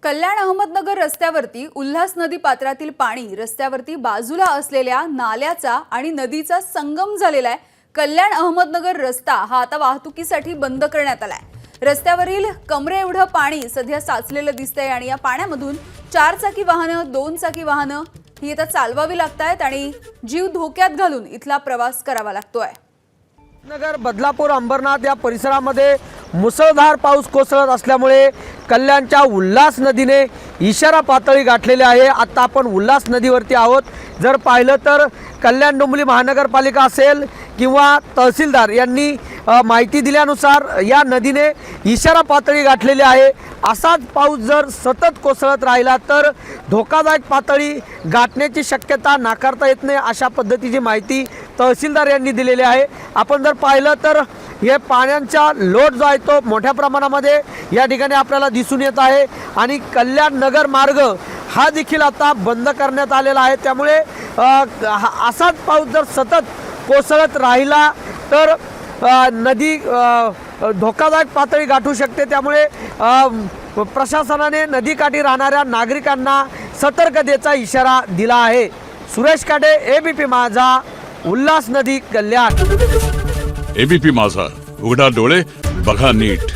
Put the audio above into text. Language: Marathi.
कल्याण अहमदनगर रस्त्यावरती उल्हास नदी पात्रातील पाणी रस्त्यावरती बाजूला असलेल्या नाल्याचा आणि नदीचा संगम झालेला आहे। कल्याण अहमदनगर रस्ता हा आता वाहतुकीसाठी बंद करण्यात आलाय। रस्त्यावरील कमरे एवढं पाणी सध्या साचलेलं दिसतंय आणि या पाण्यामधून 4 चाकी वाहनं 2 चाकी वाहनं ही आता चालवावी लागतायत आणि जीव धोक्यात घालून इथला प्रवास करावा लागतोय। नगर बदलापूर अंबरनाथ या परिसरामध्ये मुसळधार पाऊस कोसळत असल्यामुळे कल्याणच्या उल्हास नदीने इशारा पातळी गाठलेली आहे। आता आपण उल्हास नदीवरती आहोत। जर पाहिलं तर कल्याण डोंबिवली महानगरपालिका असेल किंवा तहसीलदार यांनी माहिती दिल्यानुसार या नदीने इशारा पातळी गाठलेली आहे। असाच पाऊस जर सतत कोसळत राहिला तर धोकादायक पातळी गाठण्याची शक्यता नाकारता येत नाही, अशा पद्धतीची माहिती तहसीलदार यांनी दिलेली आहे। आपण जर पाहिलं तर हे पाण्याचा लोट जो आहे तो मोठ्या प्रमाणामध्ये या ठिकाणी आपल्याला दिसून येत आहे आणि कल्याण नगर मार्ग हा देखील आता बंद करण्यात आलेला आहे। त्यामुळे असाच पाऊस जर सतत कोसळत राहिला तर नदी धोकादायक पातळी गाठू शकते। त्यामुळे प्रशासनाने नदीकाठी राहणाऱ्या नागरिकांना सतर्कतेचा इशारा दिला आहे। सुरेश काटे, एबीपी माझा, उल्हास नदी, कल्याण। एबीपी माझा, उघडा डोळे बघा नीट।